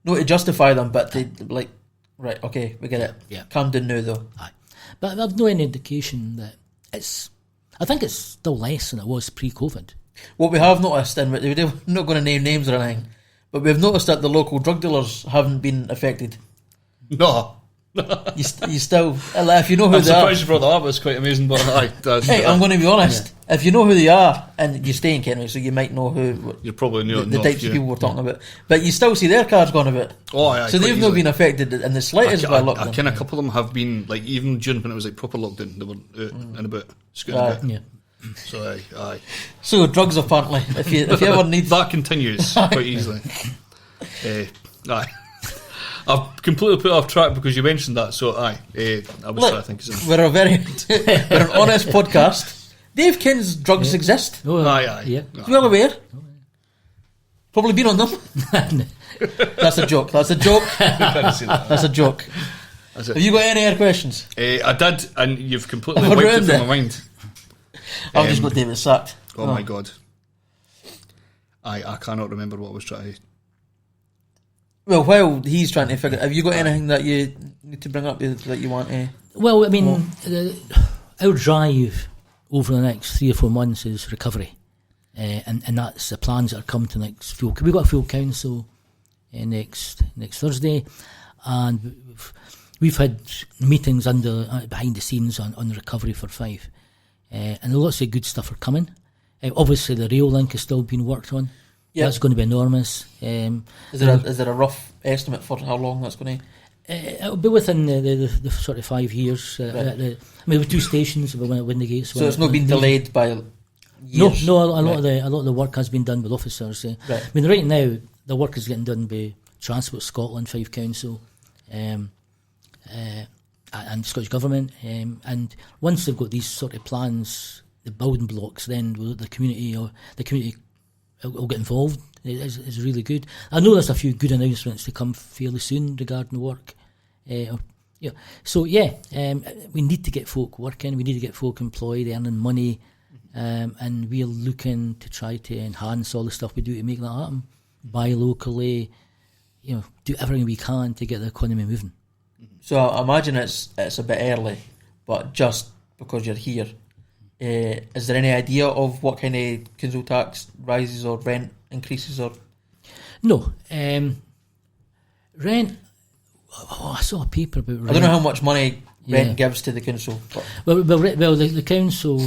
know to justify them, but they like, right, okay, we get it. Yeah. Calm down now, though. Aye. But I've no any indication that I think it's still less than it was pre-COVID. What we have noticed, and we're not going to name names or anything, but we've noticed that the local drug dealers haven't been affected. No. You still, if you know who I'm they are. surprised you brought that up. It's quite amazing, but Hey, I'm going to be honest. Yeah. If you know who they are, and you stay in Kenway, so you might know who. You probably know the types of people we're talking about. But you still see their cars going about. Oh, yeah. So they've not been affected in the slightest by lockdown. I ken a couple of them have been, like, even during when it was like proper lockdown, they were out and about, scooting about. Yeah. So aye. So drugs apparently, if you ever need that continues quite easily. Aye. I've completely put off track because you mentioned that. So aye, I was trying to think of something. We're an honest podcast. Dave kens drugs exist. Oh, aye. Yeah. Well aware. Probably been on them. That's a joke. That's a joke. That's a joke. That's it. Have you got any other questions? I did, and you've completely wiped it from my mind. I've just got David sacked. Oh my god. I cannot remember what I was trying to. Well, while he's trying to figure, have you got anything that you need to bring up that you want to? Well, I mean, our drive over the next 3 or 4 months is recovery, and that's the plans that are coming to next full. We've got a full council next Thursday, and we've had meetings behind the scenes on the recovery for Fife, and lots of good stuff are coming. Obviously, the rail link is still being worked on. Yep. That's going to be enormous. Is there a rough estimate for how long that's going to? It'll be within the sort of 5 years. Right. With 2 stations, when Windigates. So it's not been delayed by years? No. A lot of the work has been done with officers. Right. I mean, right now the work is getting done by Transport Scotland, Fife Council, and Scottish Government. And once they've got these sort of plans, the building blocks, then the community will get involved. It's really good. I know there's a few good announcements to come fairly soon regarding the work. We need to get folk working. We need to get folk employed, earning money, and we're looking to try to enhance all the stuff we do to make that happen. Buy locally, do everything we can to get the economy moving. So I imagine it's a bit early, but just because you're here. Is there any idea of what kind of council tax rises or rent increases or? No, rent. I saw a paper about rent. I don't know how much money rent gives to the council. Well, the council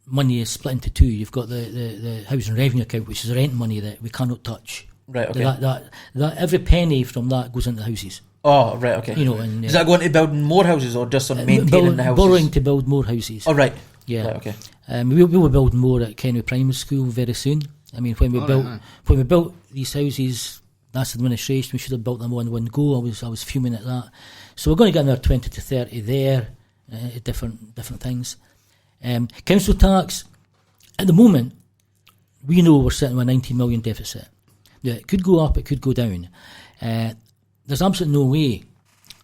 money is split into 2. You've got the housing revenue account, which is rent money that we cannot touch. Right. Okay. That every penny from that goes into houses. Oh, right. Okay. And is that going to building more houses or just on maintaining the houses? Borrowing to build more houses. Oh, right. Yeah. Right, okay. We will build more at Kenway Primary School very soon. I mean, when we built these houses, last administration, we should have built them on one go. I was fuming at that. So we're going to get another 20 to 30 there, different things. Council tax, at the moment, we know we're sitting with a 19 million deficit. Now, it could go up, it could go down. There's absolutely no way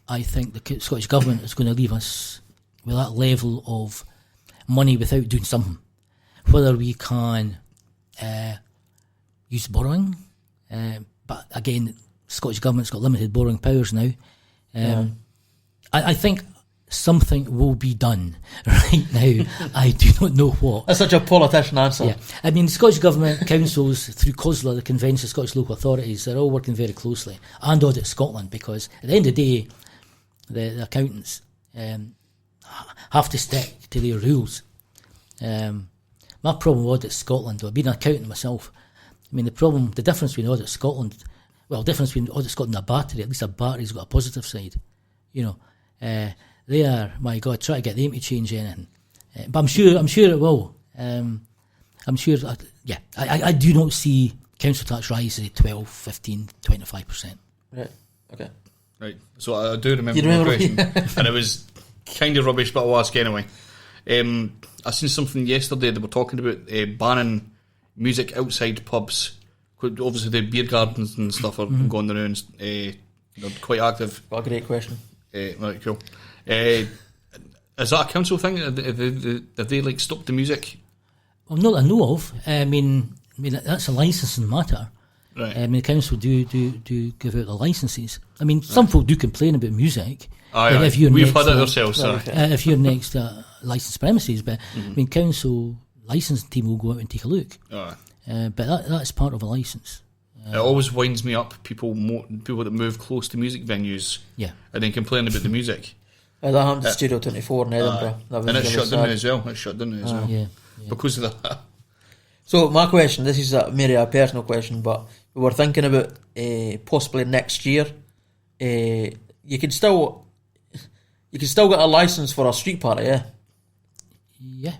I think the Scottish Government is going to leave us with that level of money without doing something. Whether we can use borrowing, but again, Scottish Government's got limited borrowing powers now. I think something will be done right now. I do not know what. That's such a politician answer. Yeah, I mean, Scottish Government councils through COSLA, the Convention of Scottish Local Authorities, they're all working very closely, and Audit Scotland, because at the end of the day, the accountants have to stick to their rules. My problem with Audit Scotland, being an accountant myself, I mean, the difference between Audit Scotland, between Audit Scotland and a battery, at least a battery's got a positive side. They are, my God, try to get them to change anything. But I'm sure it will. I'm sure, I do not see council tax rises at 12, 15, 25%. Right, okay. Right, so I do remember the question, and it was kind of rubbish, but I'll ask anyway. I seen something yesterday that were talking about banning music outside pubs. Obviously, the beer gardens and stuff are going around. They're quite active. What a great question. Right, cool. Is that a council thing? Have they like stopped the music? Well, not that I know of. I mean that's a licensing matter. Right. The council do give out the licences. I mean, some folk do complain about music. Aye. We've had it ourselves, sir. If you're next to licensed premises, but I mean, council licensing team will go out and take a look. Aye. But that's part of a licence. It always winds me up. People that move close to music venues, and then complain about the music. That happened to Studio 24 in Edinburgh. And it's shut down as well. It's shut down as well. Yeah. Because of that. So my question, this is maybe a personal question, but we were thinking about possibly next year. You can still get a license for a street party, yeah. Yeah.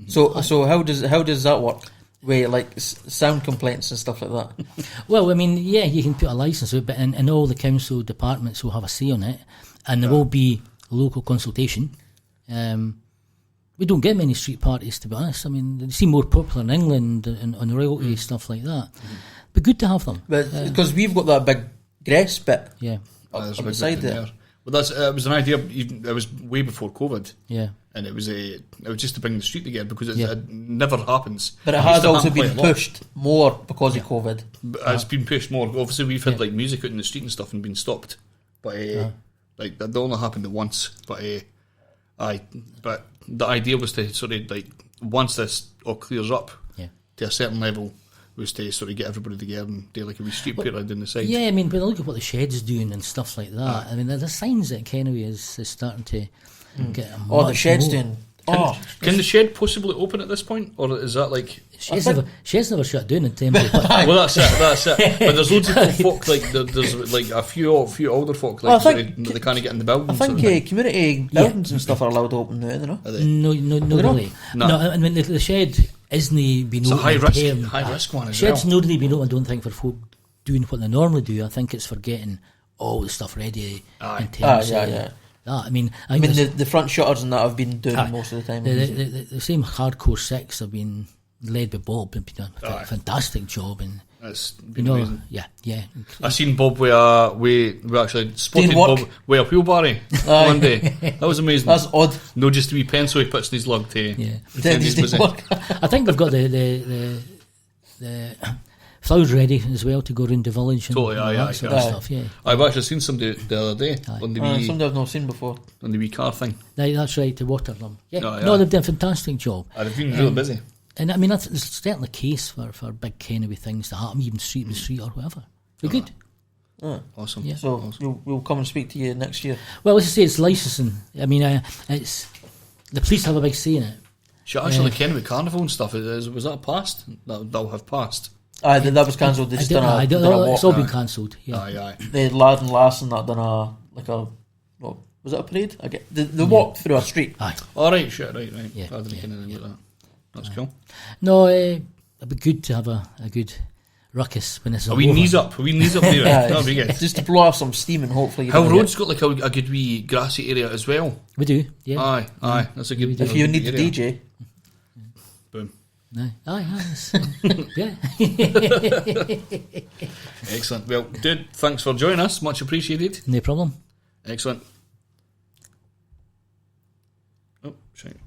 So how does that work? With like sound complaints and stuff like that. Well, I mean, yeah, you can put a licence out, but and all the council departments will have a say on it, and there will be local consultation. We don't get many street parties, to be honest. I mean, they seem more popular in England and on royalty stuff like that. But good to have them. But because we've got that big grass bit, There's up beside there. Well, it was an idea. It was way before COVID. Yeah. And it was just to bring the street together because it never happens. But it has also been pushed more because of COVID. But it's been pushed more. Obviously, we've had like music out in the street and stuff and been stopped. But like that only happened once. But but the idea was to sort of like once this all clears up to a certain level, was to sort of get everybody together and do like a wee street parade down the side. Yeah, I mean, but look at what the Shed's doing and stuff like that. I mean, there's signs that Kennewy is starting to get a the Shed's doing. Can the Shed possibly open at this point, or is that like Shed's never shut down in Temple? Well, that's it. But there's loads of folk like there's like a few older folk like they can't get in the buildings. I think community buildings and stuff are allowed to open now, are they? No, really. No, I mean the Shed isn't been open. It's a high risk one as Shed's well. not really been open, I don't think, for folk doing what they normally do. I think it's for getting all the stuff ready in terms of that. I mean the front shutters and that have been doing most of the time. The same hardcore six have been led by Bob and been done a fantastic job, and it's been amazing. Yeah. I seen Bob we actually spotted Bob with a wheelbarrow one day. That was amazing. That's odd. No, just a wee pencil he puts in his lug to pretend he's busy. I think they've got the flowers ready as well to go around the village and that sort of stuff. Yeah, I've actually seen somebody the other day on the wee somebody I've not seen before on the wee car thing. That's right, to water them. No, they've done a fantastic job. They've been really busy. And I mean, that's certainly the case for big Kennewy things to happen, even street by street or whatever. They're good. Awesome. Yeah. So we'll come and speak to you next year. Well, let's just say it's licensing. I mean, it's the police have a big say in it. Actually, the Kennewy Carnival and stuff, was that passed? That'll have passed. That was cancelled. They just done a walk. It's all been cancelled. Yeah. Aye. The lad and lass and that done what was it, a parade? They walked through a street. Aye. All right, shit, right. Yeah. I didn't get anything like that. That's cool. No, it'd be good to have a good ruckus when this is a wee knees up there. That'd be good. Just to blow off some steam and hopefully. Hill Road's got like a good wee grassy area as well. We do, yeah. Aye. That's a good. If you need the DJ, boom. Yeah. Excellent. Well, dude, thanks for joining us. Much appreciated. No problem. Excellent. Oh, shit.